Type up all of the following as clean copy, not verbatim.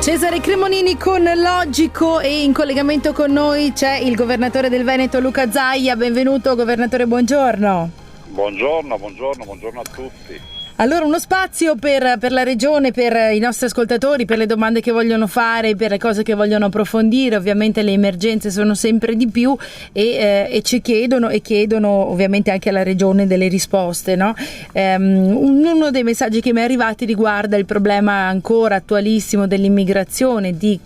Cesare Cremonini con Logico, e in collegamento con noi c'è il governatore del Veneto Luca Zaia. Benvenuto governatore, buongiorno. Buongiorno a tutti. Allora, uno spazio per la regione, per i nostri ascoltatori, per le domande che vogliono fare, per le cose che vogliono approfondire. Ovviamente le emergenze sono sempre di più e ci chiedono ovviamente anche alla regione delle risposte, no? Uno dei messaggi che mi è arrivati riguarda il problema ancora attualissimo dell'immigrazione, di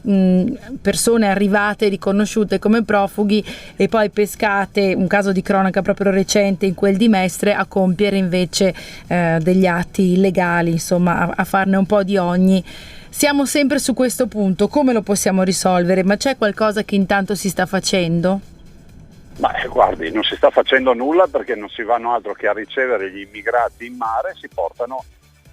persone arrivate riconosciute come profughi e poi pescate, un caso di cronaca proprio recente in quel di Mestre, a compiere invece degli atti illegali, insomma a farne un po' di ogni. Siamo sempre su questo punto, come lo possiamo risolvere? Ma c'è qualcosa che intanto si sta facendo? Ma guardi, non si sta facendo nulla, perché non si vanno altro che a ricevere gli immigrati in mare e si portano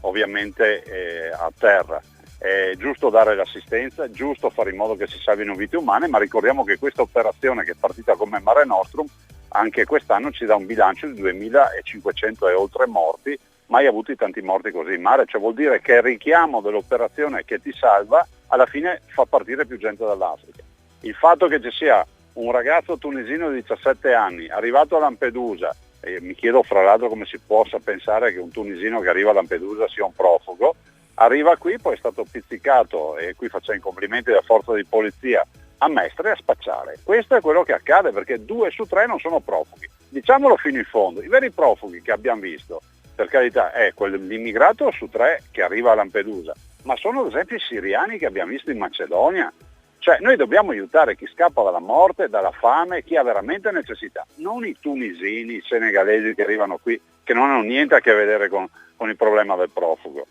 ovviamente a terra. È giusto dare l'assistenza, è giusto fare in modo che si salvino vite umane, ma ricordiamo che questa operazione, che è partita come Mare Nostrum, anche quest'anno ci dà un bilancio di 2500 e oltre morti. Mai avuti tanti morti così in mare, cioè vuol dire che il richiamo dell'operazione che ti salva alla fine fa partire più gente dall'Africa. Il fatto che ci sia un ragazzo tunisino di 17 anni arrivato a Lampedusa, e mi chiedo fra l'altro come si possa pensare che un tunisino che arriva a Lampedusa sia un profugo, arriva qui, poi è stato pizzicato, e qui facciamo i complimenti della forza di polizia, a Mestre a spacciare. Questo è quello che accade, perché 2 su 3 non sono profughi. Diciamolo fino in fondo, i veri profughi che abbiamo visto, per carità, è quell'immigrato su 3 che arriva a Lampedusa, ma sono ad esempio i siriani che abbiamo visto in Macedonia. Cioè noi dobbiamo aiutare chi scappa dalla morte, dalla fame, chi ha veramente necessità, non i tunisini, i senegalesi che arrivano qui, che non hanno niente a che vedere con il problema del profugo.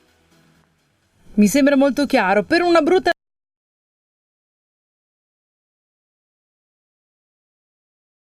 Mi sembra molto chiaro. Per una brutta